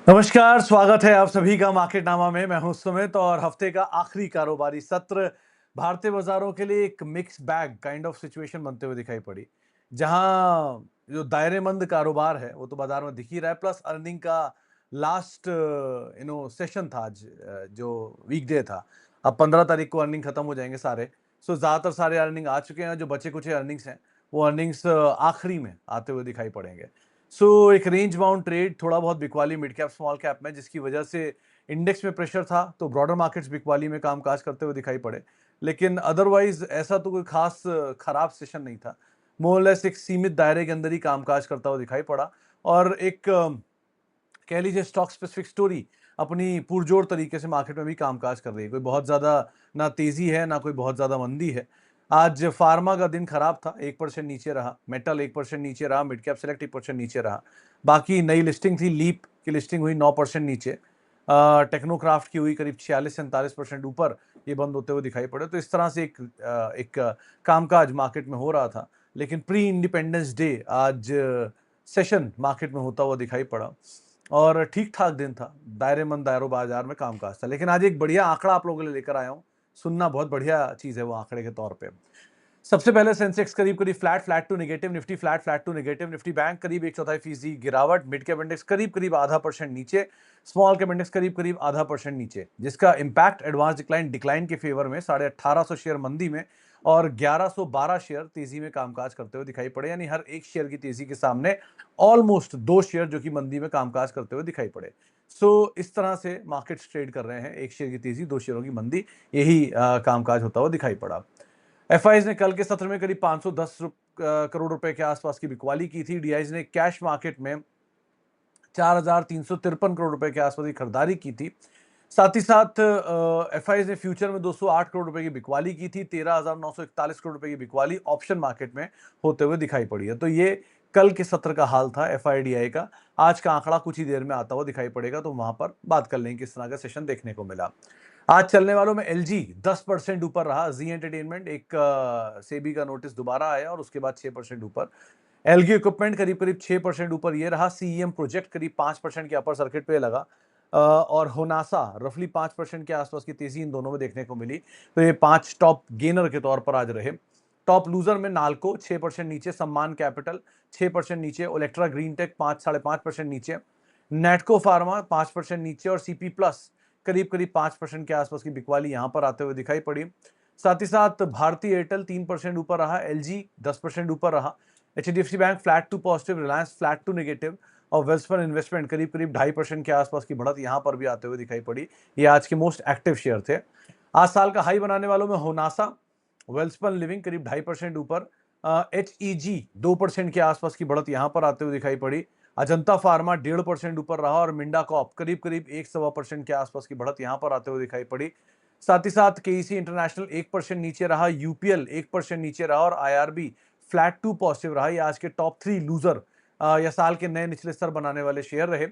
नमस्कार, स्वागत है आप सभी का मार्केटनामा में। मैं हूं सुमित और हफ्ते का आखिरी कारोबारी सत्र भारतीय बाजारों के लिए एक mix bag kind of situation बनते हुए दिखाई पड़ी, जहां जो दायरेमंद कारोबार है वो तो बाजार में दिख ही रहा है, प्लस अर्निंग का लास्ट सेशन था आज, जो वीकडे था। अब 15 तारीख को अर्निंग खत्म हो जाएंगे सारे। सो ज्यादातर सारे अर्निंग आ चुके हैं, जो बचे कुछ अर्निंग्स हैं वो अर्निंग्स आखिरी में आते हुए दिखाई पड़ेंगे। एक रेंज बाउंड ट्रेड थोड़ा बहुत बिकवाली मिड कैप स्मॉल कैप में, जिसकी वजह से इंडेक्स में प्रेशर था, तो ब्रॉडर मार्केट्स बिकवाली में कामकाज करते हुए दिखाई पड़े। लेकिन अदरवाइज ऐसा तो कोई खास खराब सेशन नहीं था। मोरलेस एक सीमित दायरे के अंदर ही कामकाज करता हुआ दिखाई पड़ा। और एक कह लीजिए स्टॉक स्पेसिफिक स्टोरी अपनी पुरजोर तरीके से मार्केट में भी कामकाज कर रही है। कोई बहुत ज्यादा ना तेजी है ना कोई बहुत ज्यादा मंदी है। आज फार्मा का दिन खराब था, 1% नीचे रहा। मेटल 1% नीचे रहा। मिड कैप सेलेक्ट 1% नीचे रहा। बाकी नई लिस्टिंग थी, लीप की लिस्टिंग हुई 9% नीचे। टेक्नोक्राफ्ट की हुई करीब 46-47% ऊपर, ये बंद होते हुए दिखाई पड़े। तो इस तरह से एक कामकाज मार्केट में हो रहा था। लेकिन प्री इंडिपेंडेंस डे आज सेशन मार्केट में होता हुआ दिखाई पड़ा और ठीक ठाक दिन था। दायरेमंद दायरों बाजार में कामकाज था। लेकिन आज एक बढ़िया आंकड़ा आप लोगों के लिए लेकर आया हूं। सुनना बहुत बढ़िया चीज है वो आंकड़े के तौर पे। सबसे पहले सेंसेक्स करीब करीब flat to negative, Nifty flat to negative, Nifty bank करीब 1/4% गिरावट, मिड कैप इंडेक्स करीब करीब 0.5% नीचे, स्मॉल कैप इंडेक्स करीब करीब 0.5% नीचे, जिसका इंपैक्ट एडवांस डिक्लाइन के फेवर में 1850 शेयर मंदी में और 1112 शेयर तेजी में कामकाज करते हुए दिखाई पड़े। यानी हर एक शेयर की तेजी के सामने ऑलमोस्ट 2 शेयर जो कि मंदी में कामकाज करते हुए दिखाई पड़े। इस तरह से मार्केट ट्रेड कर रहे हैं, एक शेयर की तेजी 2 शेयरों की मंदी, यही कामकाज होता हुआ दिखाई पड़ा। एफआईज ने कल के सत्र में करीब 510 करोड़ रुपए के आसपास की बिकवाली की थी। डीआईज ने कैश मार्केट में 4,353 करोड़ रुपए के आसपास की खरीदारी की थी। साथ ही साथ एफआईज ने फ्यूचर में 208 करोड़ रुपए की बिकवाली की थी। 13,941 करोड़ रुपए की बिकवाली ऑप्शन मार्केट में होते हुए दिखाई पड़ी है। तो ये कल के सत्र का हाल था एफआईडीआई का। आज का आंकड़ा कुछ ही देर में आता हुआ दिखाई पड़ेगा, तो वहां पर बात कर लेंगे किस तरह का सेशन देखने को मिला। आज चलने वालों में एलजी 10% ऊपर रहा। जी एंटरटेनमेंट एक सेबी का नोटिस दोबारा आया और उसके बाद 6% ऊपर। एलगी इक्विपमेंट करीब करीब 6% ऊपर ये रहा। सीईएम प्रोजेक्ट करीब 5% के अपर सर्किट पे लगा और होनासा रफली 5% के आसपास की तेजी इन दोनों में देखने को मिली। तो ये 5 टॉप गेनर के तौर पर आज रहे। टॉप लूजर में नाल्को 6% नीचे, सम्मान कैपिटल 6% नीचे, ओलेक्ट्रा ग्रीन टेक 5-5.5% नीचे, नेटको फार्मा 5% नीचे और सीपी प्लस करीब करीब 5% के आसपास की बिकवाली यहां पर आते हुए दिखाई पड़ी। साथ ही साथ भारतीय एयरटेल 3% ऊपर रहा। एलजी 10% ऊपर रहा। HDFC bank flat to positive, Reliance flat to negative और वेल्सपन इन्वेस्टमेंट करीब करीब 2.5% के आसपास की बढ़त यहां पर भी आते हुए दिखाई पड़ी। ये आज के मोस्ट एक्टिव शेयर थे। आज साल का हाई बनाने वालों में होनासा, वेल्सपन लिविंग करीब 2.5% ऊपर, एचईजी 2% के आसपास की बढ़त यहां पर आते हुए दिखाई पड़ी। अजंता फार्मा 1.5% ऊपर रहा और मिंडा कॉप करीब करीब 1-1.25% के आसपास की बढ़त यहां पर आते हुए दिखाई पड़ी। साथ ही साथ केईसी इंटरनेशनल 1% नीचे रहा, यूपीएल 1% नीचे रहा और आईआरबी फ्लैट टू पॉजिटिव रहा। ये आज के टॉप 3 लूजर या साल के नए निचले स्तर बनाने वाले शेयर रहे।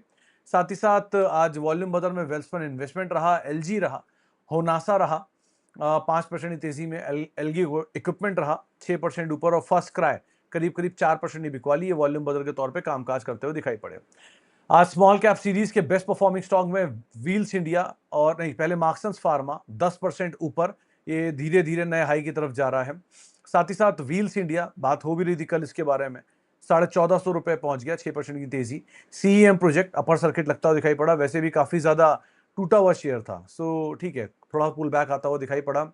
साथ ही साथ आज वॉल्यूम बाजार में वेल्सपन इन्वेस्टमेंट रहा, एलजी रहा, होनासा रहा 5% की तेजी में, एलगी इक्विपमेंट रहा 6% ऊपर और फर्स्ट क्राई करीब करीब 4% की बिकवाली ये वॉल्यूम बदल के तौर पे कामकाज करते हुए दिखाई पड़े। आज स्मॉल कैप सीरीज के बेस्ट परफॉर्मिंग स्टॉक में व्हील्स इंडिया और नहीं, पहले मार्क्सन्स फार्मा 10% ऊपर, ये धीरे धीरे नए हाई की तरफ जा रहा है। साथ ही साथ व्हील्स इंडिया, बात हो भी रही थी कल इसके बारे में, 1450 रुपए पहुंच गया, 6% की तेजी। सीईएम प्रोजेक्ट अपर सर्किट लगता हुआ दिखाई पड़ा, वैसे भी काफी ज्यादा टूटा हुआ शेयर था, सो ठीक है, थोड़ा पुल बैक आता हुआ दिखाई पड़ा।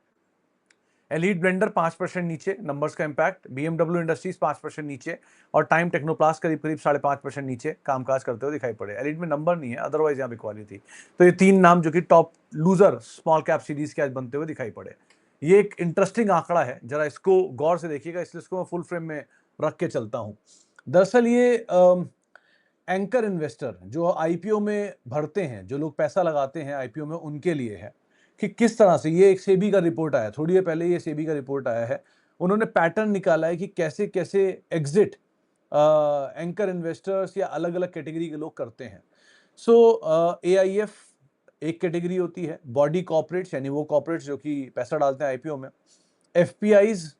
एलीट ब्लेंडर 5% नीचे, नंबर्स का इंपैक्ट। बीएमडब्ल्यू इंडस्ट्रीज 5% नीचे और टाइम टेक्नोप्लास्ट करीब करीब 5.5% नीचे कामकाज करते हुए दिखाई पड़े। एलीट में नंबर नहीं है, अदरवाइज यहाँ बिकवाली थी। तो ये 3 नाम जो कि top loser small cap series के आज बनते हुए दिखाई पड़े। ये एक इंटरेस्टिंग आंकड़ा है, जरा इसको गौर से देखिएगा, इसलिए इसको मैं फुल फ्रेम में रख के चलता हूं। दरअसल ये एंकर इन्वेस्टर जो आईपीओ में भरते हैं, जो लोग पैसा लगाते हैं आईपीओ में, उनके लिए है कि किस तरह से, ये एक सेबी का रिपोर्ट आया, थोड़ी देर पहले ये सेबी का रिपोर्ट आया है। उन्होंने पैटर्न निकाला है कि कैसे कैसे एग्जिट एंकर इन्वेस्टर्स या अलग अलग कैटेगरी के लोग करते हैं। एआईएफ एक कैटेगरी होती है, बॉडी कॉर्पोरेट्स यानी वो कॉर्पोरेट्स जो कि पैसा डालते हैं आईपीओ में, एफपीआईज,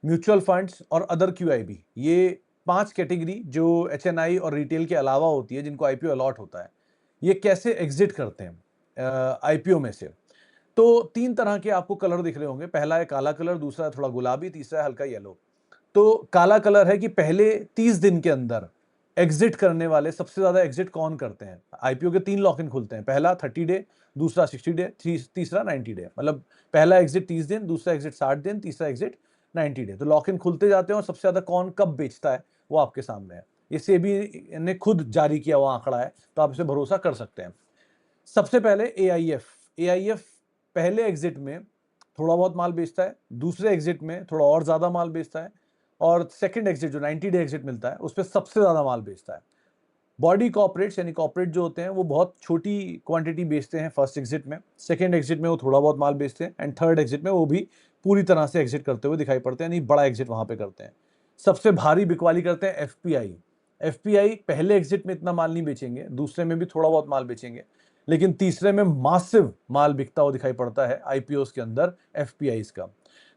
म्यूचुअल फंड्स और अदर क्यूआईबी, ये 5 कैटेगरी जो एचएनआई और रिटेल के अलावा होती है, जिनको आईपीओ अलॉट होता है। ये कैसे एग्जिट करते हैं आईपीओ में से। तो 3 तरह के आपको कलर दिख रहे होंगे, पहला है काला कलर, दूसरा है थोड़ा गुलाबी, तीसरा है हल्का येलो। तो काला कलर है कि पहले 30 दिन के अंदर एग्जिट करने वाले सबसे ज्यादा एग्जिट कौन करते हैं। आईपीओ के 3 लॉक इन खुलते हैं, पहला 30 डे, दूसरा 60 डे, तीसरा 90 डे। मतलब पहला एग्जिट 30 दिन, दूसरा एग्जिट 60 दिन, तीसरा एग्जिट 90 डे। तो लॉक इन खुलते जाते हैं और सबसे ज्यादा कौन कब बेचता है वो आपके सामने है। ये सेबी ने खुद जारी किया हुआ आंकड़ा है, तो आप इसे भरोसा कर सकते हैं। सबसे पहले एआईएफ पहले एग्जिट में थोड़ा बहुत माल बेचता है, दूसरे एग्जिट में थोड़ा और ज्यादा माल बेचता है, और सेकंड एग्जिट जो 90 डे एग्जिट मिलता है उस पर सबसे ज्यादा माल बेचता है। बॉडी कॉर्पोरेट्स यानी कॉर्पोरेट जो होते हैं वो बहुत छोटी क्वांटिटी बेचते हैं फर्स्ट एग्जिट में, सेकंड एग्जिट में वो थोड़ा बहुत माल बेचते हैं, एंड थर्ड एग्जिट में वो भी पूरी तरह से एग्जिट करते हुए दिखाई पड़ते हैं, यानी बड़ा एग्जिट वहां पे करते हैं। सबसे भारी बिकवाली करते हैं एफपीआई पहले एग्जिट में इतना माल नहीं बेचेंगे, दूसरे में भी थोड़ा बहुत माल बेचेंगे, लेकिन तीसरे में मासिव माल बिकता हुआ दिखाई पड़ता है आईपीओस के अंदर एफपीआई का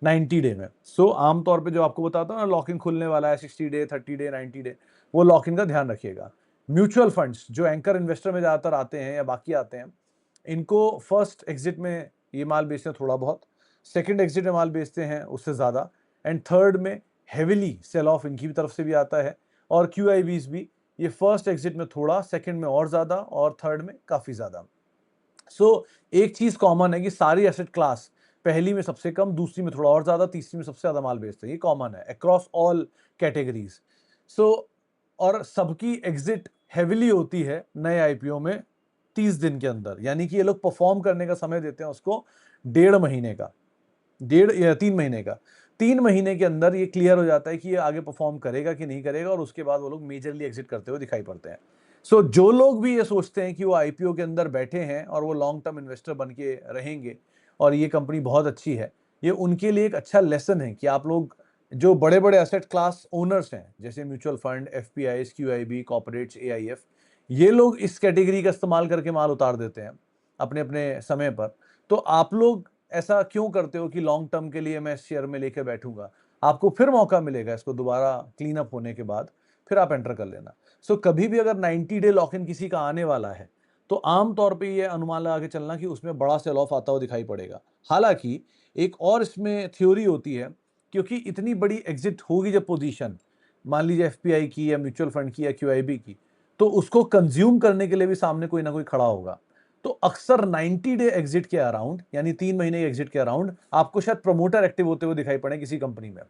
90 डे में। सो आमतौर पे जो आपको बताता हूँ ना, लॉक इन खुलने वाला है 60 डे, 30 डे, 90 डे, वो लॉक इन का ध्यान रखिएगा। म्यूचुअल फंड्स जो एंकर इन्वेस्टर में ज्यादातर आते हैं या बाकी आते हैं, इनको फर्स्ट एग्जिट में ये माल बेचते हैं थोड़ा बहुत, सेकंड एग्जिट में माल बेचते हैं उससे ज्यादा, एंड थर्ड में हेविली सेल ऑफ इनकी भी तरफ से भी आता है। और क्यूआईबीज भी ये फर्स्ट एग्जिट में थोड़ा, सेकंड में और ज्यादा, और थर्ड में काफी ज्यादा। सो एक चीज कॉमन है कि सारी एसेट क्लास पहली में सबसे कम, दूसरी में थोड़ा और ज्यादा, तीसरी में सबसे ज्यादा माल बेचते हैं, ये कॉमन है अक्रॉस ऑल कैटेगरीज। सो और सबकी एग्जिट हेविली होती है नए आईपीओ में 30 दिन के अंदर, यानी कि ये लोग परफॉर्म करने का समय देते हैं उसको 1.5 महीने का, 1.5 या 3 महीने का। 3 महीने के अंदर ये क्लियर हो जाता है कि ये आगे परफॉर्म करेगा कि नहीं करेगा, और उसके बाद वो लोग मेजरली एग्जिट करते हुए दिखाई पड़ते हैं। सो जो लोग भी ये सोचते हैं कि वो आईपीओ के अंदर बैठे हैं और वो लॉन्ग टर्म इन्वेस्टर बन के रहेंगे और ये कंपनी बहुत अच्छी है, ये उनके लिए एक अच्छा लेसन है कि आप लोग जो बड़े बड़े एसेट क्लास ओनर्स हैं, जैसे mutual fund, FPI, QIB, corporates, AIF, ये लोग इस कैटेगरी का इस्तेमाल करके माल उतार देते हैं अपने अपने समय पर। तो आप लोग ऐसा क्यों करते हो कि लॉन्ग टर्म के लिए मैं शेयर में लेकर बैठूंगा? आपको फिर मौका मिलेगा इसको दोबारा क्लीन अप होने के बाद, फिर आप एंटर कर लेना। सो कभी भी अगर 90 डे लॉक इन किसी का आने वाला है, तो आमतौर पे ये अनुमान लगा के चलना कि उसमें बड़ा सेल ऑफ आता हुआ दिखाई पड़ेगा। हालांकि एक और इसमें थ्योरी होती है, क्योंकि इतनी बड़ी एग्जिट होगी जब पोजीशन, मान लीजिए एफपीआई की या म्यूचुअल फंड की या क्यूआईबी की, तो उसको कंज्यूम करने के लिए भी सामने कोई ना कोई खड़ा होगा। तो अक्सर 90 डे एग्जिट के अराउंड, यानी 3 महीने के एग्जिट के अराउंड, आपको शायद प्रमोटर एक्टिव होते हुए दिखाई पड़े किसी कंपनी में।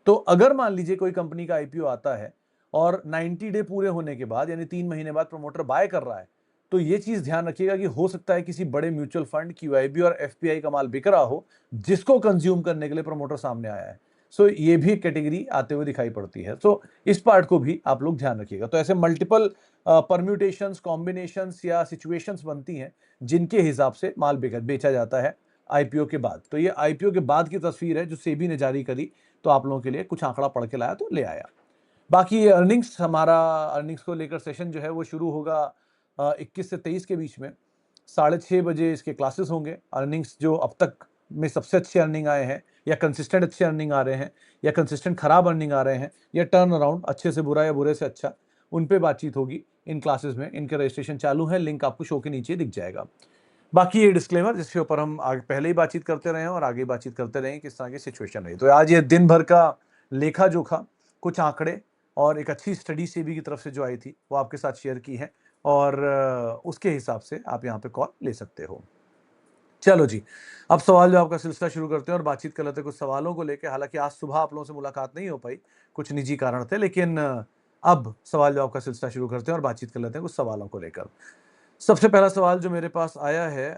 तो अगर मान लीजिए कोई कंपनी का आईपीओ आता है और 90 डे पूरे होने के बाद, यानी 3 महीने बाद प्रमोटर बाय कर रहा है, तो ये चीज ध्यान रखिएगा कि हो सकता है किसी बड़े म्यूचुअल फंड, क्यूआईबी और एफपीआई का माल बिक रहा हो, जिसको कंज्यूम करने के लिए प्रमोटर सामने आया है। सो ये भी एक कैटेगरी आते हुए दिखाई पड़ती है। सो इस पार्ट को भी आप लोग ध्यान रखिएगा। तो ऐसे मल्टीपल परम्यूटेशंस, कॉम्बिनेशंस या सिचुएशंस बनती हैं जिनके हिसाब से माल बेचा जाता है आईपीओ के बाद। तो ये आईपीओ के बाद की तस्वीर है जो सेबी ने जारी करी, तो आप लोगों के लिए कुछ आंकड़ा पढ़ के लाया तो ले आया। बाकी ये अर्निंग्स, हमारा अर्निंग्स को लेकर सेशन जो है वो शुरू होगा 21 से 23 के बीच में, 6:30 बजे इसके क्लासेस होंगे। अर्निंग्स जो अब तक में सबसे अच्छे अर्निंग आए हैं, या कंसिस्टेंट अच्छे अर्निंग आ रहे हैं, या कंसिस्टेंट खराब अर्निंग आ रहे हैं, या टर्न अराउंड अच्छे से बुरा या बुरे से अच्छा, उन पे बातचीत होगी इन क्लासेस में। इनके रजिस्ट्रेशन चालू है, लिंक आपको शो के नीचे दिख जाएगा। बाकी ये डिस्क्लेमर जिसके ऊपर हम आगे पहले ही बातचीत करते रहे हैं और आगे बातचीत करते रहे किस तरह की सिचुएशन रही। तो आज ये दिन भर का लेखा जोखा, कुछ आंकड़े और एक अच्छी स्टडी सेबी की तरफ से जो आई थी वो आपके साथ शेयर की है, और उसके हिसाब से आप यहाँ पे कॉल ले सकते हो। चलो जी, अब सवाल जवाब का सिलसिला शुरू करते हैं और बातचीत कर लेते हैं कुछ सवालों को लेकर। हालांकि आज सुबह आप लोगों से मुलाकात नहीं हो पाई, कुछ निजी कारण थे, लेकिन अब सवाल जवाब का सिलसिला शुरू करते हैं और बातचीत कर लेते हैं कुछ सवालों को लेकर। सबसे पहला सवाल जो मेरे पास आया है,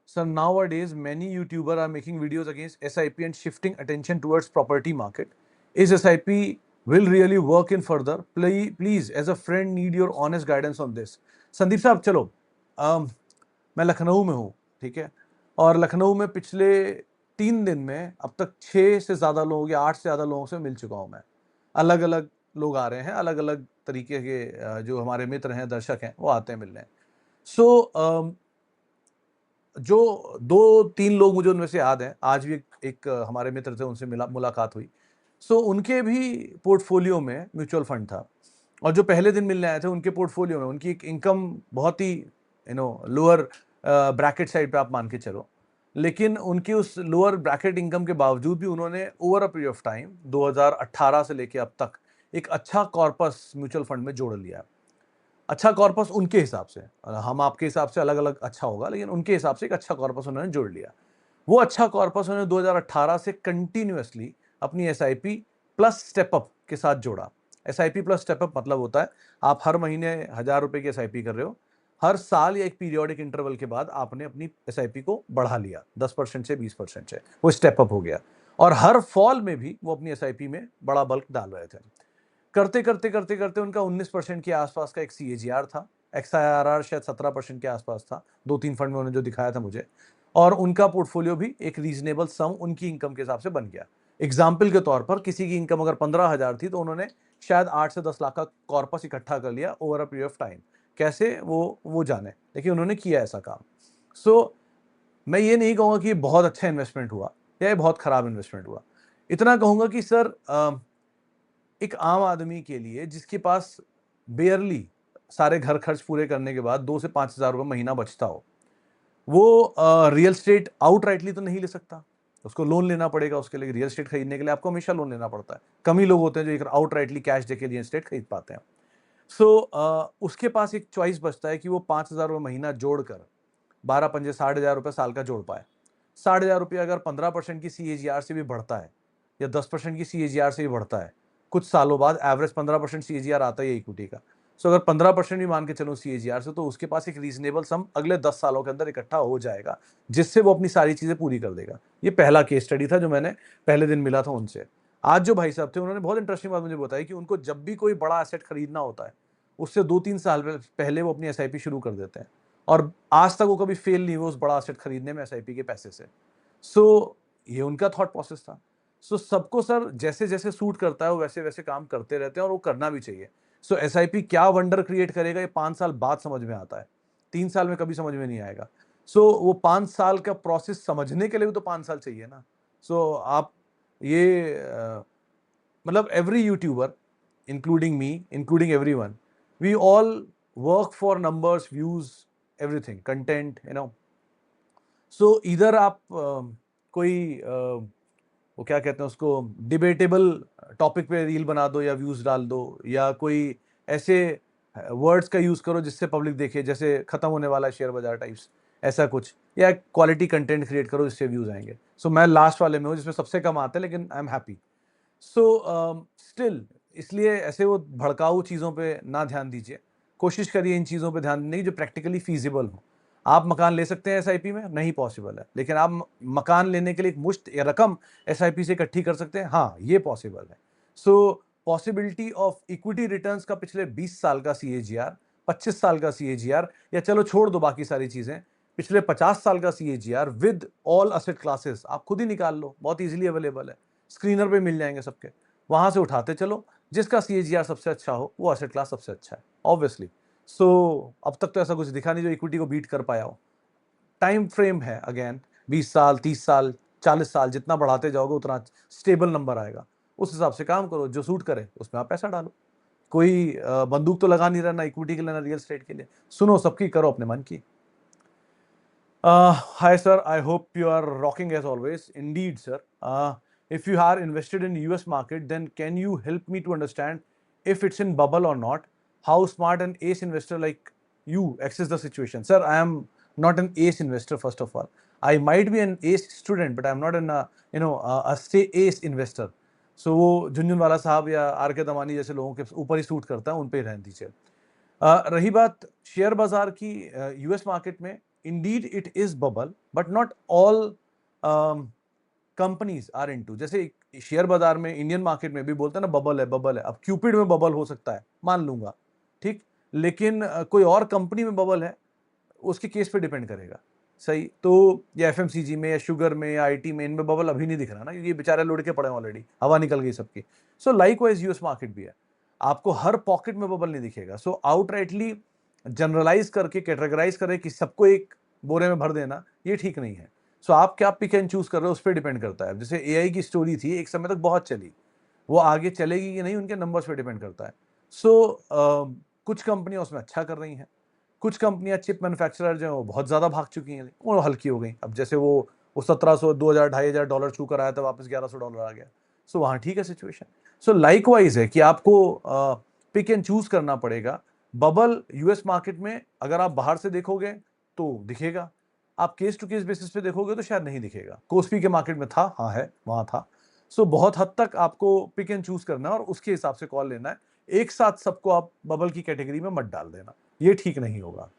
sir, nowadays many YouTuber are making videos against SIP and shifting attention towards property market. Is SIP will really work in further? Please, as a friend, need your honest guidance on this. Sandeep साहब, चलो, मैं लखनऊ में हूँ, ठीक है, और लखनऊ में पिछले 3 दिन में अब तक 6 से ज़्यादा लोग या 8 से ज़्यादा लोगों से मिल चुका हूँ मैं। अलग अलग लोग आ रहे हैं, अलग अलग तरीके के जो हमारे मित्र हैं, दर्शक हैं, वो आते हैं मिलने। सो जो 2-3 लोग मुझे उनमें से याद हैं, आज भी एक हमारे मित्र थे, उनसे मुलाकात हुई। सो उनके भी पोर्टफोलियो में म्यूचुअल फंड था, और जो पहले दिन मिलने आए थे उनके पोर्टफोलियो में उनकी एक इनकम बहुत ही लोअर ब्रैकेट साइड पे आप मान के चलो, लेकिन उनकी उस लोअर ब्रैकेट इनकम के बावजूद भी उन्होंने over a period of time 2018 से लेके अब तक एक अच्छा कॉर्पस म्यूचुअल फंड में जोड़ लिया। अच्छा कॉर्पस उनके हिसाब से, हम आपके हिसाब से अलग अलग अच्छा होगा, लेकिन उनके हिसाब से एक अच्छा कॉर्पस उन्होंने जोड़ लिया। वो अच्छा कॉर्पस उन्होंने 2018 से कंटिन्यूअसली अपनी एसआईपी प्लस स्टेपअप के साथ जोड़ा। एसआईपी प्लस स्टेपअप मतलब होता है आप हर महीने 1,000 रुपए की एसआईपी कर रहे हो, हर साल या एक पीरियोडिक इंटरवल के बाद आपने अपनी एसआईपी को बढ़ा लिया 10% से 20% से, वो स्टेपअप हो गया। और हर फॉल में भी वो अपनी एसआईपी में बड़ा बल्क डाल रहे थे। करते करते करते करते उनका 19% के आसपास का एक सीएजीआर था। एक्सआईआरआर शायद 17% के आसपास था, 2-3 फंड में उन्होंने जो दिखाया था मुझे। और उनका पोर्टफोलियो भी एक रीजनेबल सम उनकी इनकम के हिसाब से बन गया। एग्जाम्पल के तौर पर किसी की इनकम अगर 15,000 थी तो उन्होंने शायद 8 से 10 लाख का कॉर्पस इकट्ठा कर लिया over a period of time. कैसे वो जाने, लेकिन उन्होंने किया ऐसा काम। सो मैं ये नहीं कहूंगा कि ये बहुत अच्छा इन्वेस्टमेंट हुआ या ये बहुत खराब इन्वेस्टमेंट हुआ। इतना कहूंगा कि सर एक आम आदमी के लिए जिसके पास बेयरली सारे घर खर्च पूरे करने के बाद 2 से 5,000 रुपए महीना बचता हो, वो रियल स्टेट आउटराइटली तो नहीं ले सकता। उसको लोन लेना पड़ेगा, उसके लिए रियल स्टेट खरीदने के लिए आपको हमेशा लोन लेना पड़ता है। कम ही लोग होते हैं जो एक आउटराइटली कैश देके रियल स्टेट खरीद पाते हैं। सो उसके पास एक चॉइस बचता है कि वो 5,000 रुपए महीना जोड़कर 12 पंजे 60,000 रुपए साल का जोड़ पाए। 60,000 रुपये अगर 15% की सीएजीआर से भी बढ़ता है या 10% की सीएजीआर से भी बढ़ता है, कुछ सालों बाद एवरेज 15% सीएजीआर आता है इक्विटी का। सो अगर 15% भी मान के चलो सीएजीआर से, तो उसके पास एक रीजनेबल सम अगले 10 सालों के अंदर इकट्ठा हो जाएगा, जिससे वो अपनी सारी चीजें पूरी कर देगा। ये पहला केस स्टडी था जो मैंने पहले दिन मिला था उनसे। आज जो भाई साहब थे उन्होंने बहुत इंटरेस्टिंग बात मुझे बताई कि उनको जब भी कोई बड़ा एसेट खरीदना होता है, उससे 2-3 साल पहले वो अपनी एसआईपी शुरू कर देते हैं, और आज तक वो कभी फेल नहीं हुए उस बड़ा एसेट खरीदने में एसआईपी के पैसे से। सो ये उनका थॉट प्रोसेस था। सो सबको सर जैसे जैसे सूट करता है वो वैसे वैसे काम करते रहते हैं, और वो करना भी चाहिए। सो एसआईपी क्या वंडर क्रिएट करेगा ये 5 साल बाद समझ में आता है, 3 साल में कभी समझ में नहीं आएगा। सो वो 5 साल का प्रोसेस समझने के लिए भी तो 5 साल चाहिए ना। सो आप ये मतलब every YouTuber including me, including everyone, we all work for numbers, views, everything, content, so इधर आप कोई वो क्या कहते हैं उसको, डिबेटेबल टॉपिक पे रील बना दो या व्यूज डाल दो, या कोई ऐसे वर्ड्स का यूज करो जिससे पब्लिक देखे, जैसे खत्म होने वाला है शेयर बाजार टाइप्स, ऐसा कुछ, या क्वालिटी कंटेंट क्रिएट करो जिससे व्यूज आएंगे। सो मैं लास्ट वाले में हूँ जिसमें सबसे कम आते हैं, लेकिन I am happy. So still इसलिए ऐसे वो भड़काऊ चीज़ों पे ना ध्यान दीजिए, कोशिश करिए इन चीज़ों पे ध्यान देने की जो प्रैक्टिकली फीजिबल हो। आप मकान ले सकते हैं एसआईपी में, नहीं पॉसिबल है, लेकिन आप मकान लेने के लिए एक मुश्त या रकम एसआईपी से इकट्ठी कर सकते हैं, हाँ ये पॉसिबल है। सो पॉसिबिलिटी ऑफ इक्विटी रिटर्न्स का पिछले 20 साल का सीएजीआर, 25 साल का सीएजीआर, या चलो छोड़ दो बाकी सारी चीजें, पिछले 50 साल का CAGR with all asset classes आप खुद ही निकाल लो, बहुत इजीली अवेलेबल है, स्क्रीनर पे मिल जाएंगे सबके, वहां से उठाते चलो, जिसका सीएजीआर सबसे अच्छा हो वो असेट क्लास सबसे अच्छा है ऑब्वियसली। सो अब तक तो ऐसा कुछ दिखा नहीं जो इक्विटी को बीट कर पाया हो। टाइम फ्रेम है अगेन 20 साल, 30 साल, 40 साल, जितना बढ़ाते जाओगे उतना स्टेबल नंबर आएगा। उस हिसाब से काम करो, जो सूट करे उसमें आप पैसा डालो। कोई बंदूक तो लगा नहीं रहा ना इक्विटी के लिए ना रियल एस्टेट के लिए, सुनो सबकी, करो अपने मन की। Hi sir, I hope you are rocking as always. Indeed sir. If you are invested in US market, then can you help me to understand if it's in bubble or not? How smart an ace investor like you access the situation? Sir, I am not an ace investor first of all. I might be an ace student, but I am not an a say ace investor. So वो झुनझुनवाला साहब या are के दमानी जैसे लोगों के ऊपर ही suit करता है, उन पे ही रहने दीजिए। रही बात शेयर बाजार की, यूएस मार्केट में indeed it is bubble, but not all companies are into. जैसे शेयर बाजार में इंडियन मार्केट में भी बोलते हैं ना बबल है बबल है, अब क्यूपिड में बबल हो सकता है मान लूंगा, ठीक, लेकिन कोई और कंपनी में बबल है, उसके केस पे डिपेंड करेगा। सही, तो या एफएमसीजी में या शुगर में या आईटी में, इनमें बबल अभी नहीं दिख रहा ना, क्योंकि ये बेचारे लुढ़ के पड़े हैं ऑलरेडी, हवा निकल गई सबकी। सो लाइकवाइज यूएस मार्केट भी है, आपको हर पॉकेट में बबल नहीं दिखेगा। सो आउटराइटली जनरलाइज करके कैटेगराइज करें कि सबको एक बोरे में भर देना, ये ठीक नहीं है। सो आप क्या पिक एंड चूज कर रहे हो उस पर डिपेंड करता है। जैसे एआई की स्टोरी थी, एक समय तक बहुत चली, वो आगे चलेगी कि नहीं उनके नंबर्स पे डिपेंड करता है। कुछ कंपनियां उसमें अच्छा कर रही हैं, कुछ कंपनियां चिप मैन्युफैक्चरर जो है वो बहुत ज़्यादा भाग चुकी हैं, वो हल्की हो गई। अब जैसे वो 1700 2000 $2500 छू कर आया था, वापस $1100 आ गया। वहाँ ठीक है सिचुएशन। लाइकवाइज है कि आपको पिक एंड चूज करना पड़ेगा। बबल यूएस मार्केट में अगर आप बाहर से देखोगे तो दिखेगा, आप केस टू केस बेसिस पे देखोगे तो शायद नहीं दिखेगा। कोस्पी के मार्केट में था, हाँ है, वहां था। बहुत हद तक आपको पिक एंड चूज करना है और उसके हिसाब से कॉल लेना है। एक साथ सबको आप बबल की कैटेगरी में मत डाल देना, ये ठीक नहीं होगा।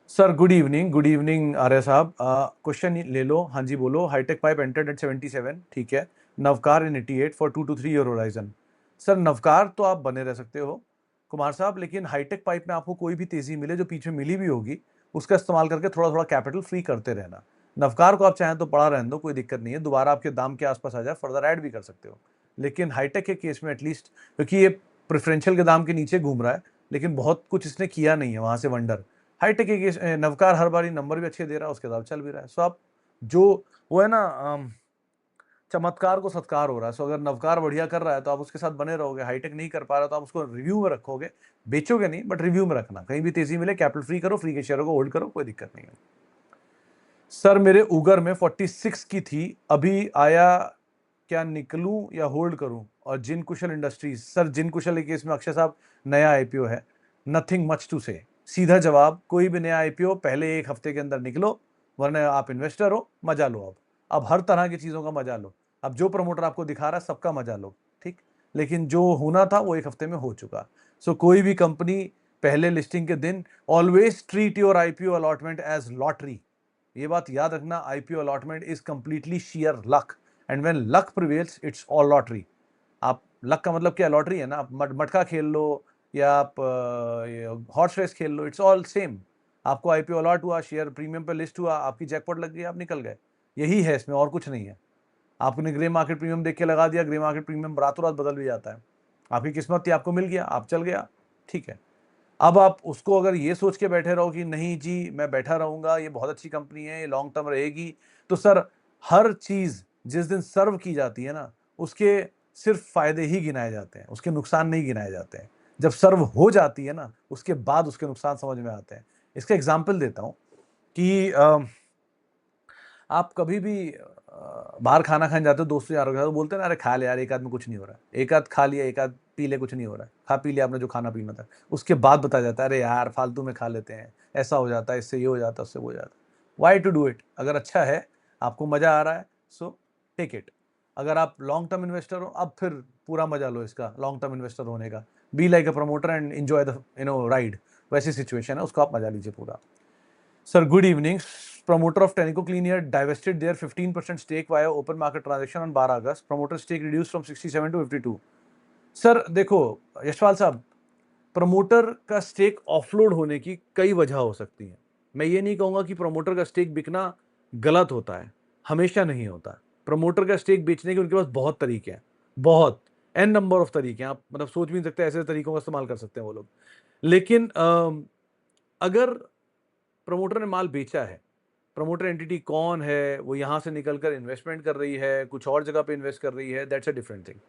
सर गुड इवनिंग आर्य साहब, क्वेश्चन ले लो। हाँ जी बोलो। हाईटेक पाइप एंटर्ड एट 77, ठीक है। नवकार इन 88 for 2 to 3 year horizon. Sir Navkar तो आप बने रह सकते हो कुमार साहब, लेकिन हाईटेक पाइप में आपको कोई भी तेजी मिले, जो पीछे मिली भी होगी, उसका इस्तेमाल करके थोड़ा थोड़ा कैपिटल फ्री करते रहना। नवकार को आप चाहें तो पड़ा रहने दो, कोई दिक्कत नहीं है, दोबारा आपके दाम के आसपास आ जाए फर्दर ऐड भी कर सकते हो। लेकिन हाईटेक के केस में एटलीस्ट, क्योंकि ये प्रेफरेंशियल के दाम के नीचे घूम रहा है, लेकिन बहुत कुछ इसने किया नहीं है वहां से वंडर। हाईटेक के नवकार हर बारी नंबर भी अच्छे दे रहा है, उसके साथ चल भी रहा है। आप जो वो है ना, चमत्कार को सत्कार हो रहा है। अगर नवकार बढ़िया कर रहा है तो आप उसके साथ बने रहोगे, हाईटेक नहीं कर पा रहा तो आप उसको रिव्यू में रखोगे, बेचोगे नहीं बट रिव्यू में रखना। कहीं भी तेजी मिले कैपिटल फ्री करो, फ्री के शेयरों को होल्ड करो, कोई दिक्कत नहीं है। सर मेरे उगर में 46 की थी, अभी आया, क्या निकलूं या होल्ड करूं? और जिन कुशल इंडस्ट्रीज, सर जिन कुशल के केस में अक्षय साहब नया आईपीओ है, नथिंग मच टू से। सीधा जवाब, कोई भी नया आईपीओ पहले एक हफ्ते के अंदर निकलो, वरना आप इन्वेस्टर हो, मजा लो। अब हर तरह की चीजों का मजा लो। अब जो प्रमोटर आपको दिखा रहा है सबका मजा लो, ठीक, लेकिन जो होना था वो एक हफ्ते में हो चुका। कोई भी कंपनी पहले लिस्टिंग के दिन, always treat your IPO allotment as lottery. ये बात याद रखना, IPO allotment is completely share luck, and when luck prevails it's all lottery. आप लक का मतलब क्या, लॉटरी है ना, आप मटका खेल लो या आप हॉर्स रेस खेल लो, इट्स ऑल सेम। आपको आईपीओ अलॉट हुआ, शेयर प्रीमियम पे लिस्ट हुआ, आपकी जैकपॉट लग गई, आप निकल गए। यही है इसमें, और कुछ नहीं है। आपने ग्रे मार्केट प्रीमियम देख के लगा दिया, ग्रे मार्केट प्रीमियम रातों रात बदल भी जाता है। आपकी किस्मत थी, आपको मिल गया, आप चल गया, ठीक है। अब आप उसको अगर ये सोच के बैठे रहो कि नहीं जी मैं बैठा रहूंगा, ये बहुत अच्छी कंपनी है, ये लॉन्ग टर्म रहेगी, तो सर हर चीज जिस दिन सर्व की जाती है ना, उसके सिर्फ फायदे ही गिनाए जाते हैं, उसके नुकसान नहीं गिनाए जाते हैं। जब सर्व हो जाती है ना, उसके बाद उसके नुकसान समझ में आते हैं। इसका एग्जाम्पल देता हूं कि आप कभी भी बाहर खाना खाने जाते हो दोस्तों यारों के साथ, तो बोलते हैं ना, अरे खा ले यार, एक आध में कुछ नहीं हो रहा है, एक आध खा लिया, एक आध पी ले, कुछ नहीं हो रहा है, खा पी लिया आपने जो खाना पीना था। उसके बाद बताया जाता है, अरे यार फालतू में खा लेते हैं, ऐसा हो जाता है, इससे ये हो जाता है, उससे वो हो जाता है। Why to do it? अगर अच्छा है, आपको मजा आ रहा है, सो टेक इट। अगर आप लॉन्ग टर्म इन्वेस्टर हो, अब फिर पूरा मजा लो इसका, लॉन्ग टर्म इन्वेस्टर होने का। Be like a promoter and enjoy the ride. वैसी सिचुएशन है, उसको आप मजा लीजिए पूरा। Sir, good evening. Promoter of Tenneco Clean Air divested their 15% stake via open market transaction on 12 August. Promoter stake reduced from 67 to 52. Sir देखो यशपाल साहब, promoter का स्टेक ऑफलोड होने की कई वजह हो सकती हैं। मैं ये नहीं कहूंगा कि प्रमोटर का स्टेक बिकना गलत होता है, हमेशा नहीं होता। प्रमोटर का स्टेक बेचने के उनके पास बहुत तरीके हैं, बहुत एन नंबर ऑफ तरीके हैं। आप मतलब सोच भी नहीं सकते ऐसे तरीकों का इस्तेमाल कर सकते हैं वो लोग। लेकिन अगर प्रमोटर ने माल बेचा है, प्रमोटर एंटिटी कौन है, वो यहां से निकलकर इन्वेस्टमेंट कर रही है, कुछ और जगह पे इन्वेस्ट कर रही है, that's a different thing.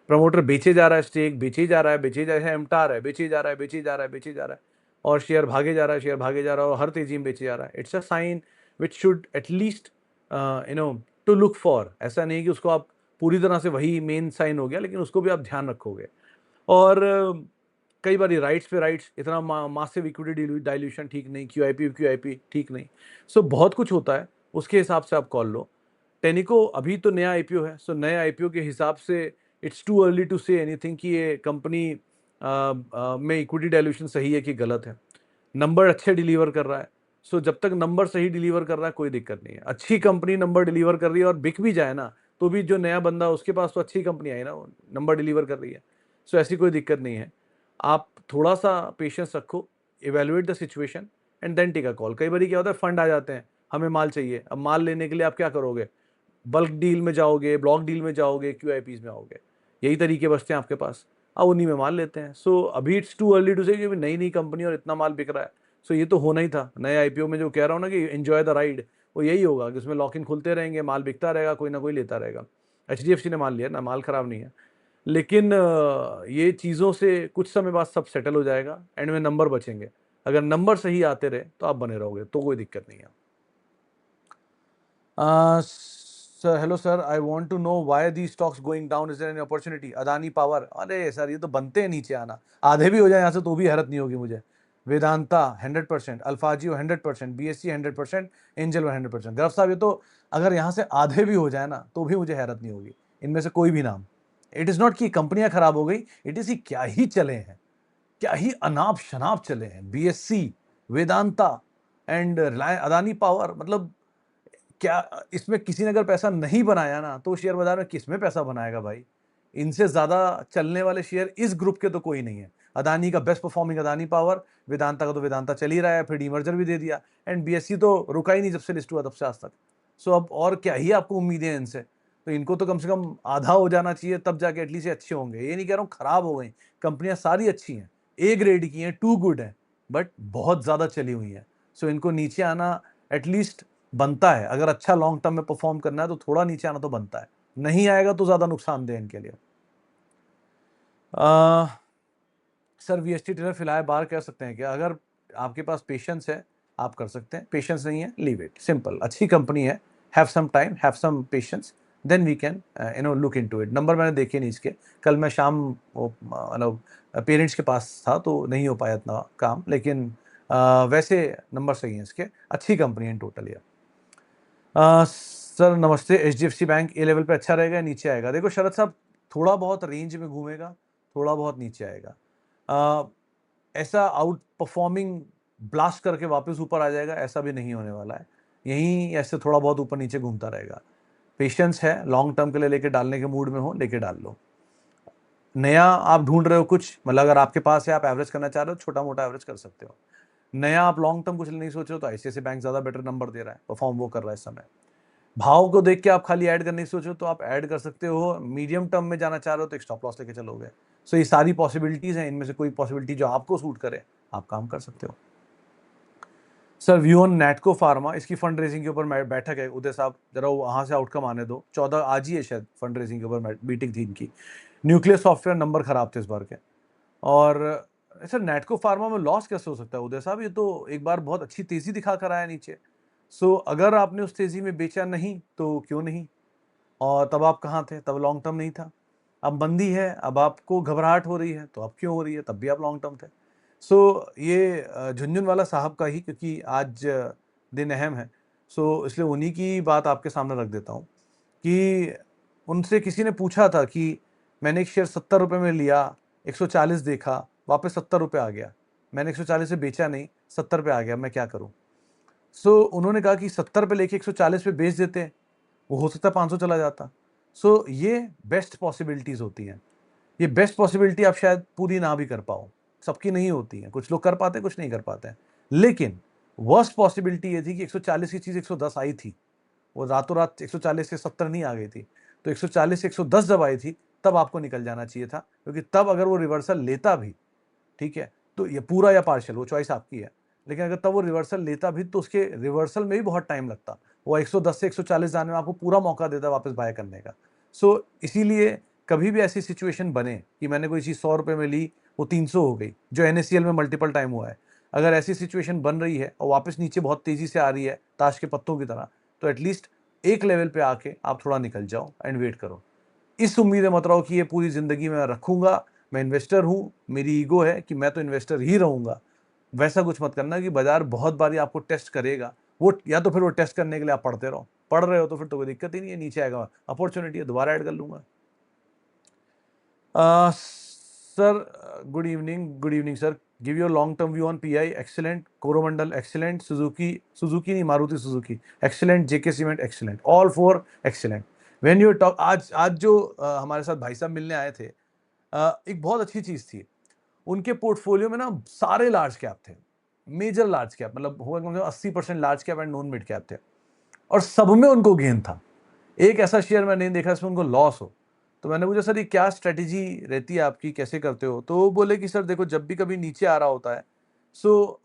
Promoter बेचे जा रहा है, स्टेक बेचे जा रहा है, बेचे जा रहा है, एमटार है, बेचे जा रहा है, बेचे जा रहा है, बेचे जा रहा है, और शेयर भागे जा रहा है, शेयर भागे जा रहा है, और हर तेजी में बेचे जा रहा है। It's a sign which should at least to look for. ऐसा नहीं कि उसको आप पूरी तरह से वही मेन साइन हो गया, लेकिन उसको भी आप ध्यान रखोगे। और कई बार राइट्स पे राइट्स, इतना मासिव इक्विटी डाइल्यूशन ठीक नहीं, क्यूआईपी ठीक नहीं। बहुत कुछ होता है, उसके हिसाब से आप कॉल लो। टेनिको अभी तो नया आईपीओ है, नए आईपीओ के हिसाब से it's too early to say anything कि ये कंपनी में इक्विटी डाइल्यूशन सही है कि गलत है। नंबर अच्छे डिलीवर कर रहा है, जब तक नंबर सही डिलीवर कर रहा है कोई दिक्कत नहीं है। अच्छी कंपनी नंबर डिलीवर कर रही है और बिक भी जाए ना, तो भी जो नया बंदा उसके पास तो अच्छी कंपनी आई ना, नंबर डिलीवर कर रही है, ऐसी कोई दिक्कत नहीं है। आप थोड़ा सा पेशेंस रखो, evaluate the situation and then take a call. कई बार क्या होता है, फंड आ जाते हैं, हमें माल चाहिए। अब माल लेने के लिए आप क्या करोगे, बल्क डील में जाओगे, ब्लॉक डील में जाओगे, क्यूआईपीज में आओगे, यही तरीके बचते हैं आपके पास, आप उन्हीं में माल लेते हैं। अभी इट्स टू अर्ली टू से कि नई नई कंपनी और इतना माल बिक रहा है। ये तो होना ही था। नए आईपीओ में जो कह रहा हूँ ना कि एंजॉय द राइड, वो यही होगा कि उसमें लॉक इन खुलते रहेंगे, माल बिकता रहेगा, कोई ना कोई लेता रहेगा। एचडीएफसी ने माल लिया ना, माल खराब नहीं है। लेकिन ये चीज़ों से कुछ समय बाद सब सेटल हो जाएगा, एंड में नंबर बचेंगे। अगर नंबर सही आते रहे तो आप बने रहोगे, तो कोई दिक्कत नहीं है। Sir, hello sir, I want to know why these stocks going down, is there any opportunity? Adani power, अरे सर ये तो बनते हैं नीचे आना, आधे भी हो जाए यहाँ से तो भी हैरत नहीं होगी मुझे। Vedanta 100%, अल्फाजियो 100%, BSc 100%, angel 100%। गर्व साहब ये तो अगर यहाँ से आधे भी हो जाए ना तो भी मुझे हैरत नहीं होगी, इनमें से कोई भी नाम। इट इज़ नॉट कि कंपनियां खराब हो गई, इट इज़ क्या ही चले हैं, क्या ही अनाप शनाप चले हैं। BSc, Vedanta and Adani power, मतलब क्या इसमें किसी ने अगर पैसा नहीं बनाया ना तो शेयर बाजार में किस में पैसा बनाएगा भाई? इनसे ज्यादा चलने वाले शेयर इस ग्रुप के तो कोई नहीं है। अदानी का best performing Adani power, Vedanta का तो वेदांता चल ही रहा है, फिर डीमर्जर भी दे दिया, एंड बीएससी तो रुका ही नहीं जब से लिस्ट हुआ तब से आज तक। सो अब और क्या ही आपको उम्मीदें हैं इनसे? तो इनको तो कम से कम आधा हो जाना चाहिए, तब जाके एटलीस्ट अच्छे होंगे। ये नहीं कह रहा हूँ खराब हो गई, कंपनियां सारी अच्छी हैं, ए ग्रेड की हैं, टू गुड है, बट बहुत ज्यादा चली हुई हैं। सो इनको नीचे आना एटलीस्ट बनता है। अगर अच्छा लॉन्ग टर्म में परफॉर्म करना है तो थोड़ा नीचे आना तो बनता है, नहीं आएगा तो ज्यादा नुकसानदेह इनके लिए। सर वीएसटी ट्रेडर फिलहाल बाहर कर सकते हैं क्या? अगर आपके पास पेशेंस है आप कर सकते हैं, पेशेंस नहीं है लीव इट, सिंपल। अच्छी कंपनी है, have some time, have some patience, then we can look into it. Number मैंने देखे नहीं इसके, कल मैं शाम मतलब पेरेंट्स के पास था तो नहीं हो पाया इतना काम, लेकिन वैसे नंबर सही है इसके, अच्छी कंपनी है इन टोटल ये। सर नमस्ते, एचडीएफसी बैंक ए लेवल पे अच्छा रहेगा या नीचे आएगा? देखो शरद साहब, थोड़ा बहुत रेंज में घूमेगा, थोड़ा बहुत नीचे आएगा। ऐसा आउट परफॉर्मिंग ब्लास्ट करके वापस ऊपर आ जाएगा ऐसा भी नहीं होने वाला है, यहीं ऐसे थोड़ा बहुत ऊपर नीचे घूमता रहेगा। पेशेंस है, लॉन्ग टर्म के लिए लेके डालने के मूड में हो, लेके डाल लो। नया आप ढूंढ रहे हो कुछ, मतलब अगर आपके पास है, आप एवरेज करना चाह रहे हो, छोटा मोटा एवरेज कर सकते हो। नया आप लॉन्ग टर्म कुछ नहीं सोच रहे हो तो आईसीआईसीआई बैंक ज्यादा बेटर नंबर दे रहा है, परफॉर्म वो कर रहा है इस समय। भाव को देख के आप खाली ऐड करने की सोचो तो आप ऐड कर सकते हो, मीडियम टर्म में जाना चाह रहे हो तो एक स्टॉप लॉस लेके चलोगे। सो ये सारी पॉसिबिलिटीज हैं, इनमें से कोई पॉसिबिलिटी जो आपको सूट करे आप काम कर सकते हो। Sir view on Natco pharma, इसकी फंड रेजिंग के ऊपर बैठक है, उदय साहब जरा वहां से आउटकम आने दो। 14 आज ही है शायद फंड रेजिंग के ऊपर मीटिंग थी इनकी। न्यूक्लियर सॉफ्टवेयर नंबर खराब थे इस बार के। और सर नैटको फार्मा में लॉस कैसे हो सकता है उदय साहब? ये तो एक बार बहुत अच्छी तेजी दिखा कर आया नीचे। सो अगर आपने उस तेजी में बेचा नहीं तो क्यों नहीं, और तब आप कहाँ थे? तब लॉन्ग टर्म नहीं था। अब मंदी है, अब आपको घबराहट हो रही है, तो अब क्यों हो रही है? तब भी आप लॉन्ग टर्म थे। सो ये झुनझुनवाला साहब का ही, क्योंकि आज दिन अहम है, सो इसलिए उन्हीं की बात आपके सामने रख देता हूँ कि उनसे किसी ने पूछा था कि मैंने एक शेयर 70 रुपये में लिया, 140 देखा, वापस 70 रुपये आ गया, मैंने 140 से बेचा नहीं, 70 पे आ गया, मैं क्या करूँ? सो उन्होंने कहा कि 70 पे लेके 140 पे बेच देते, वो हो सकता है 500 चला जाता। सो ये बेस्ट पॉसिबिलिटीज होती हैं। ये बेस्ट पॉसिबिलिटी आप शायद पूरी ना भी कर पाओ, सबकी नहीं होती है, कुछ लोग कर पाते हैं, कुछ नहीं कर पाते हैं। लेकिन वर्स्ट पॉसिबिलिटी ये थी कि 140 की चीज 110 आई थी, वो रातों रात 140 से 70 नहीं आ गई थी। तो 140 से 110 जब आई थी तब आपको निकल जाना चाहिए था, क्योंकि तब अगर वो रिवर्सल लेता भी, ठीक है, तो ये पूरा या पार्शियल वो चॉइस आपकी है, लेकिन अगर तब वो रिवर्सल लेता भी तो उसके रिवर्सल में भी बहुत टाइम लगता, वो 110 से 140 जाने में आपको पूरा मौका देता वापस बाय करने का। सो इसीलिए कभी भी ऐसी सिचुएशन बने कि मैंने कोई चीज़ 100 रुपये में ली, वो 300 हो गई, जो एनएससीएल में मल्टीपल टाइम हुआ है। अगर ऐसी सिचुएशन बन रही है और वापस नीचे बहुत तेज़ी से आ रही है ताश के पत्तों की तरह, तो एटलीस्ट एक लेवल पे आके आप थोड़ा निकल जाओ एंड वेट करो। इस उम्मीद में मत रहो कि ये पूरी ज़िंदगी मैं रखूँगा, मैं इन्वेस्टर हूँ, मेरी ईगो है कि मैं तो इन्वेस्टर ही रहूँगा। वैसा कुछ मत करना कि बाज़ार बहुत बारी आपको टेस्ट करेगा, वो या तो फिर वो टेस्ट करने के लिए आप पढ़ते रहो। पढ़ रहे हो तो फिर तो कोई दिक्कत ही नहीं है, नीचे आएगा, अपॉर्चुनिटी है, दोबारा ऐड कर लूँगा। Sir good evening sir, give your long term view on PI, excellent, Coromandel excellent, Suzuki नहीं Maruti Suzuki excellent, JK cement excellent, all four excellent. When you talk, आज जो हमारे साथ भाई साहब मिलने आए थे, एक बहुत अच्छी चीज़ थी, उनके पोर्टफोलियो में ना सारे लार्ज कैप थे, मेजर लार्ज कैप, मतलब होगा कम से कम 80% large cap and non mid cap थे, और सब में उनको गेन था। एक ऐसा शेयर मैं नहीं देखा इसमें उनको लॉस हो। तो मैंने पूछा सर ये क्या स्ट्रेटेजी रहती है आपकी, कैसे करते हो? तो वो बोले कि सर देखो जब भी कभी नीचे आ रहा होता है, सो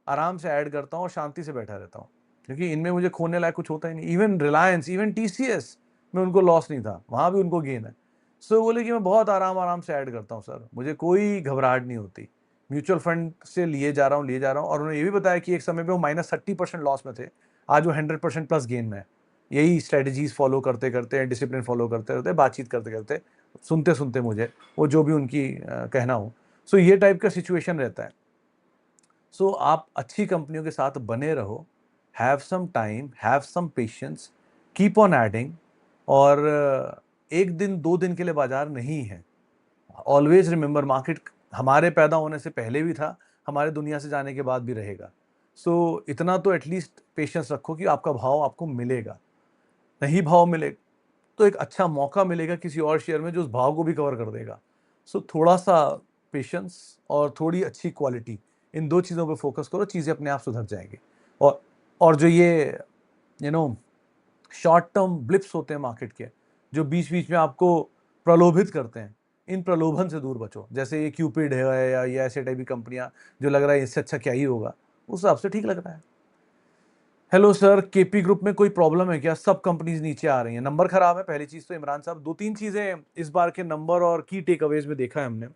आराम से ऐड करता हूँ और शांति से बैठा रहता हूँ, क्योंकि इनमें मुझे खोने लायक कुछ होता ही नहीं। इवन रिलायंस, इवन टीसीएस में उनको लॉस नहीं था, वहाँ भी उनको गेन है। सो बोले कि मैं बहुत आराम से ऐड करता हूँ सर, मुझे कोई घबराहट नहीं होती, म्यूचुअल फंड से लिए जा रहा हूँ और उन्होंने ये भी बताया कि एक समय पे वो -30% लॉस में थे, आज वो 100% प्लस गेन में है। यही स्ट्रेटजीज फॉलो करते करते, डिसिप्लिन फॉलो करते करते, बातचीत करते करते, सुनते सुनते मुझे वो जो भी उनकी कहना हो। सो ये टाइप का सिचुएशन रहता है। सो आप अच्छी कंपनियों के साथ बने रहो, have some time, have some patience, keep on adding. और एक दिन 2 दिन के लिए बाजार नहीं है। ऑलवेज रिमेंबर, मार्केट हमारे पैदा होने से पहले भी था, हमारे दुनिया से जाने के बाद भी रहेगा। सो इतना तो एटलीस्ट पेशेंस रखो कि आपका भाव आपको मिलेगा। नहीं भाव मिले तो एक अच्छा मौका मिलेगा किसी और शेयर में जो उस भाव को भी कवर कर देगा। सो थोड़ा-सा पेशेंस और थोड़ी अच्छी क्वालिटी, इन 2 चीज़ों पे फोकस करो, चीज़ें अपने आप सुधर जाएँगी। और और जो ये you know short term blips होते हैं मार्केट के, जो बीच-बीच में आपको प्रलोभित करते हैं, इन प्रलोभन से दूर बचो। जैसे ये क्यूपिड है या ये ऐसे टाइप की कंपनियाँ जो लग रहा है इससे अच्छा क्या ही होगा, उस हिसाब से ठीक लग रहा है। हेलो सर, केपी ग्रुप में कोई प्रॉब्लम है क्या? सब कंपनीज नीचे आ रही हैं, नंबर खराब है पहली चीज़ तो इमरान साहब। 2-3 चीज़ें इस बार के नंबर और की टेकअवेज़ में देखा है हमने,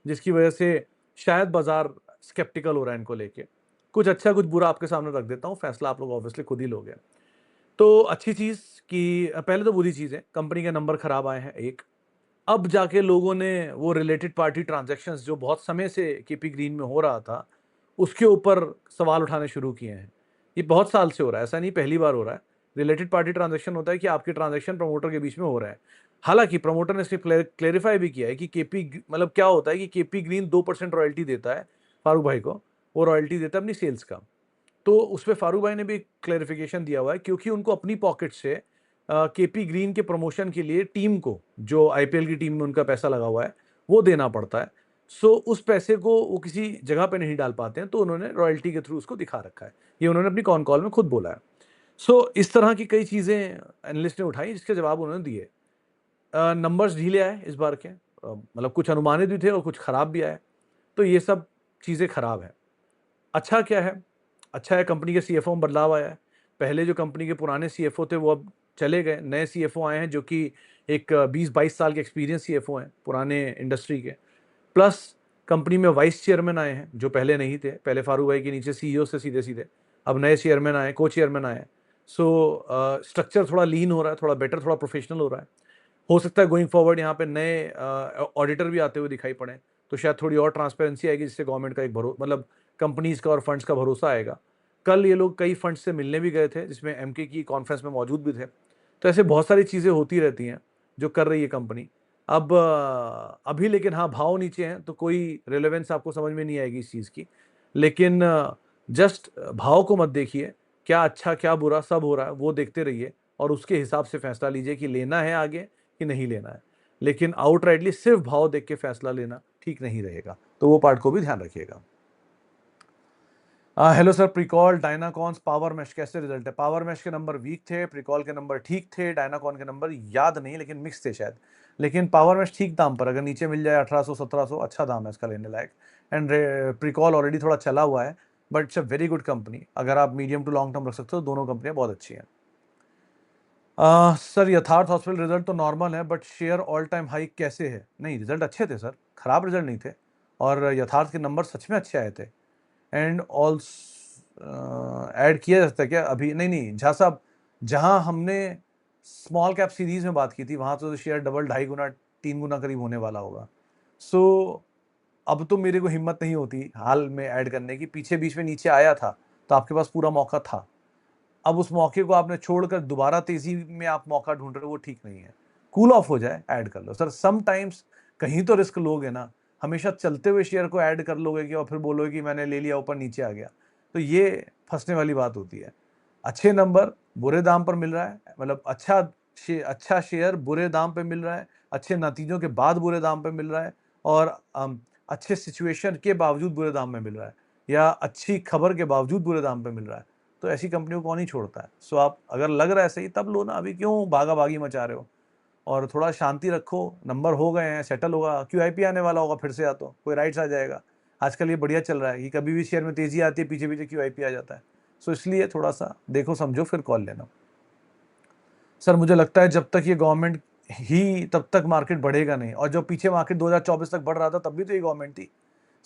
जिसकी वजह से शायद बाज़ार स्केप्टिकल हो रहा है इनको लेके। कुछ अच्छा, कुछ बुरा आपके सामने रख देता हूँ, फैसला आप लोग ऑब्वियसली खुद ही लोगे। तो अच्छी चीज़ कि पहले तो बुरी चीज़ है, कंपनी के नंबर खराब आए हैं एक। अब जाके लोगों ने वो रिलेटेड पार्टी ट्रांज़ैक्शंस जो बहुत समय से केपी ग्रीन में हो रहा था, उसके ऊपर सवाल उठाने शुरू किए हैं। ये बहुत साल से हो रहा है, ऐसा नहीं पहली बार हो रहा है। रिलेटेड पार्टी ट्रांज़ैक्शन होता है कि आपके ट्रांज़ैक्शन प्रमोटर के बीच में हो रहा है। हालाँकि प्रमोटर ने इसे क्लेरिफ़ाई भी किया है कि मतलब क्या होता है कि केपी ग्रीन 2% रॉयल्टी देता है फारूक भाई को, वो रॉयल्टी देता है अपनी सेल्स का। तो उसपे फारूक भाई ने भी क्लेरिफिकेशन दिया हुआ है क्योंकि उनको अपनी पॉकेट से केपी ग्रीन के प्रमोशन के लिए टीम को, जो आईपीएल की टीम में उनका पैसा लगा हुआ है, वो देना पड़ता है। सो उस पैसे को वो किसी जगह पे नहीं डाल पाते हैं, तो उन्होंने रॉयल्टी के थ्रू उसको दिखा रखा है। ये उन्होंने अपनी कॉन कॉल में खुद बोला है। सो इस तरह की कई चीज़ें एनालिस्ट ने उठाई जिसके जवाब उन्होंने दिए। नंबर्स ढीले आए इस बार के, मतलब कुछ अनुमानित भी थे और कुछ खराब भी आए। तो ये सब चीज़ें खराब है। अच्छा क्या है? अच्छा है कंपनी के सीएफओ में बदलाव आया है। पहले जो कंपनी के पुराने सीएफओ थे वो अब चले गए, नए सीएफओ आए हैं जो कि एक 20-22 साल के एक्सपीरियंस सीएफओ हैं पुराने इंडस्ट्री के। प्लस कंपनी में वाइस चेयरमैन आए हैं जो पहले नहीं थे। पहले फारूक भाई के नीचे सीईओ से सीधे-सीधे, अब नए चेयरमैन आए, को-चेयरमैन आए हैं। सो स्ट्रक्चर थोड़ा लीन हो रहा है, थोड़ा बेटर, थोड़ा प्रोफेशनल हो रहा है। हो सकता है गोइंग फॉरवर्ड यहाँ पे नए ऑडिटर भी आते हुए दिखाई पड़ें, तो शायद थोड़ी और ट्रांसपेरेंसी आएगी जिससे गवर्नमेंट का एक मतलब कंपनीज का और फंड्स का भरोसा आएगा। कल ये लोग कई फंड्स से मिलने भी गए थे जिसमें एमके की कॉन्फ्रेंस में मौजूद भी थे। तो ऐसे बहुत सारी चीज़ें होती रहती हैं जो कर रही है कंपनी। अब अभी लेकिन हाँ, भाव नीचे हैं तो कोई रिलेवेंस आपको समझ में नहीं आएगी इस चीज़ की। लेकिन जस्ट भाव को मत देखिए, क्या अच्छा क्या बुरा सब हो रहा है वो देखते रहिए और उसके हिसाब से फैसला लीजिए कि लेना है आगे कि नहीं लेना है। लेकिन आउटराइटली सिर्फ भाव देख के फैसला लेना ठीक नहीं रहेगा, तो वो पार्ट को भी ध्यान रखिएगा। Hello sir, Pricol डायनाकॉन्स power mash कैसे रिजल्ट है? पावर मैश के नंबर वीक थे, प्रिकॉल के नंबर ठीक थे, डायनाकॉन के नंबर याद नहीं लेकिन मिक्स थे शायद। लेकिन पावर मैश ठीक दाम पर, अगर नीचे मिल जाए 1800-1700, अच्छा दाम है इसका लेने लायक। एंड प्रिकॉल ऑलरेडी थोड़ा चला हुआ है, but it's a very good company. अगर आप मीडियम टू लॉन्ग टर्म रख सकते हो, दोनों कंपनियां बहुत अच्छी हैं। सर, यथार्थ हॉस्पिटल रिजल्ट तो नॉर्मल है but share all time high कैसे है? नहीं, रिजल्ट अच्छे थे सर, खराब रिजल्ट नहीं थे और यथार्थ के नंबर सच में अच्छे आए थे। एंड ऑल्स ऐड किया जा सकता है क्या अभी? नहीं नहीं झा साहब, जहां हमने स्मॉल कैप सीरीज में बात की थी वहां तो शेयर डबल, 2.5 गुना, 3 गुना करीब होने वाला होगा। सो अब तो मेरे को हिम्मत नहीं होती हाल में ऐड करने की। पीछे बीच में नीचे आया था तो आपके पास पूरा मौका था। अब उस मौके को आपने छोड़कर दोबारा तेजी में आप मौका ढूंढ रहे हो, वो ठीक नहीं है। कूल ऑफ हो जाए, ऐड कर लो सर। सम टाइम्स कहीं तो रिस्क लोगे ना। हमेशा चलते हुए शेयर को ऐड कर लोगे कि और फिर बोलोगे कि मैंने ले लिया, ऊपर नीचे आ गया, तो ये फंसने वाली बात होती है। अच्छे नंबर बुरे दाम पर मिल रहा है, मतलब अच्छा शेयर बुरे दाम पे मिल रहा है, अच्छे नतीजों के बाद बुरे दाम पे मिल रहा है और अच्छे सिचुएशन के बावजूद बुरे दाम में मिल रहा है या अच्छी खबर के बावजूद बुरे दाम पे मिल रहा है, तो ऐसी कंपनियों को कौन ही छोड़ता है। सो आप अगर लग रहा है सही तब लो ना, अभी क्यों भागा भागी मचा रहे हो? और थोड़ा शांति रखो, नंबर हो गए हैं, सेटल होगा, क्यूआईपी आने वाला होगा फिर से, या तो कोई राइट्स आ जाएगा। आजकल ये बढ़िया चल रहा है कि कभी भी शेयर में तेजी आती है, पीछे पीछे क्यूआईपी आ जाता है। सो इसलिए थोड़ा सा देखो समझो फिर कॉल लेना। सर, मुझे लगता है जब तक ये गवर्नमेंट ही तब तक मार्केट बढ़ेगा नहीं। और जो पीछे मार्केट 2024 तक बढ़ रहा था तब भी तो ये गवर्नमेंट थी।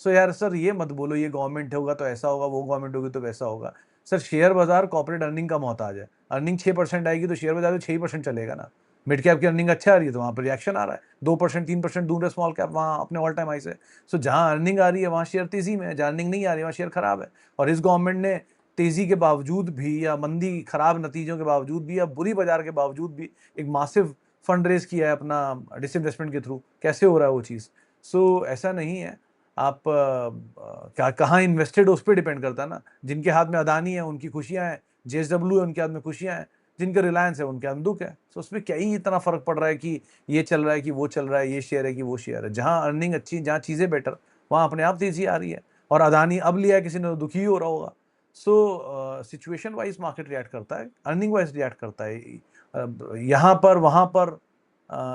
सो यार सर ये मत बोलो ये गवर्नमेंट होगा तो ऐसा होगा, वो गवर्नमेंट होगी तो वैसा होगा। सर शेयर बाजार कॉर्पोरेट अर्निंग का मोहताज है। अर्निंग 6% आएगी तो शेयर बाजार तो 6% चलेगा ना। मिड कैप की अर्निंग अच्छा आ रही है तो वहाँ पर रिएक्शन आ रहा है। 2% 3% दूर है स्मॉल कैप वहाँ अपने ऑल टाइम हाई से। सो जहाँ अर्निंग आ रही है वहाँ शेयर तेजी में है, जहाँ अर्निंग नहीं आ रही है वहाँ शेयर खराब है। और इस गवर्नमेंट ने तेजी के बावजूद भी या मंदी खराब नतीजों के बावजूद भी या बुरी बाजार के बावजूद भी एक मासिव फंड रेज किया है अपना डिसइन्वेस्टमेंट के थ्रू। कैसे हो रहा है वो चीज़? सो ऐसा नहीं है। आप क्या कहाँ इन्वेस्टेड उस पर डिपेंड करता है ना। जिनके हाथ में अदानी है उनकी खुशियाँ हैं, जेएसडब्ल्यू है उनके हाथ में खुशियाँ हैं, जिनके रिलायंस है उनके हाथ में दुख है। सो उसमें क्या ही इतना फर्क पड़ रहा है कि ये चल रहा है कि वो चल रहा है, ये शेयर है कि वो शेयर है। जहाँ अर्निंग अच्छी, जहाँ चीज़ें बेटर, वहाँ अपने आप तेजी आ रही है। और अदानी अब लिया है किसी ने तो दुखी ही हो रहा होगा। So situation wise market react करता है, अर्निंग वाइज रिएक्ट करता है। यहाँ पर वहाँ पर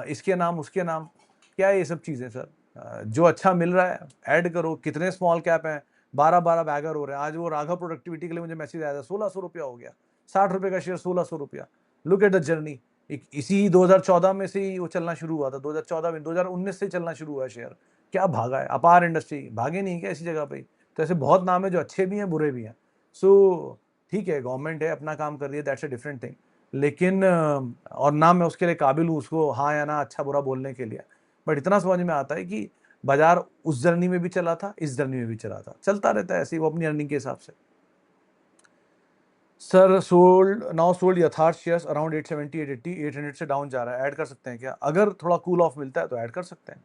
इसके नाम उसके नाम, क्या है ये सब चीज़ें सर? जो अच्छा मिल रहा है ऐड करो। कितने स्मॉल कैप हैं, 12-12 बैगर हो रहे हैं। आज वो राघव प्रोडक्टिविटी के लिए मुझे मैसेज आया था, 1600 रुपया हो गया। 60 रुपए का शेयर 1600 रुपया। Look at the journey. इसी 2014 में से ही वो चलना शुरू हुआ था। 2014 में 2019 से चलना शुरू हुआ है शेयर। क्या भागा है? अपार इंडस्ट्री भागे नहीं क्या ऐसी जगह पे? तो ऐसे बहुत नाम है जो अच्छे भी हैं बुरे भी हैं। सो ठीक है गवर्नमेंट है अपना काम कर रही है, दैट्स अ डिफरेंट थिंग। लेकिन और ना मैं उसके लिए काबिल हूँ उसको हाँ या ना अच्छा बुरा बोलने के लिए। बट इतना समझ में आता है कि बाजार उस जर्नी में भी चला था, इस जर्नी में भी चला था, चलता रहता है ऐसे ही वो अपनी अर्निंग के हिसाब से। सर सोल्ड यथार्थ शेयर्स अराउंड 870 880 800 से डाउन जा रहा है, ऐड कर सकते हैं क्या? अगर थोड़ा कूल ऑफ मिलता है तो ऐड कर सकते हैं।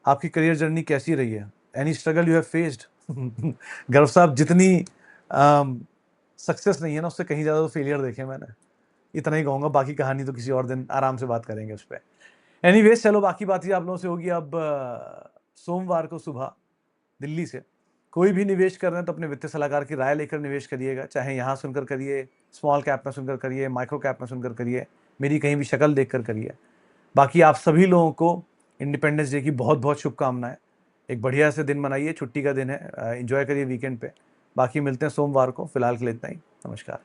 आपकी करियर जर्नी कैसी रही है? Any struggle you have faced? गर्व साहब जितनी सक्सेस नहीं है ना उससे कहीं ज़्यादा तो फेलियर देखे मैंने। इतना ही कहूँगा, बाकी कहानी तो किसी और दिन आराम से बात करेंगे उस पर। एनीवेज चलो बाकी बात ही आप लोगों से होगी। अब सोमवार को सुबह दिल्ली से कोई भी निवेश कर रहे हैं तो अपने वित्तीय सलाहकार की राय लेकर निवेश करिएगा। चाहे यहाँ सुनकर करिए, स्मॉल कैप में सुनकर करिए, माइक्रो कैप में सुनकर करिए, मेरी कहीं भी शक्ल देखकर करिए। बाकी आप सभी लोगों को इंडिपेंडेंस डे की बहुत बहुत शुभकामनाएं। एक बढ़िया से दिन मनाइए, छुट्टी का दिन है, एंजॉय करिए वीकेंड पे। बाकी मिलते हैं सोमवार को, फिलहाल के लिए इतना ही। नमस्कार।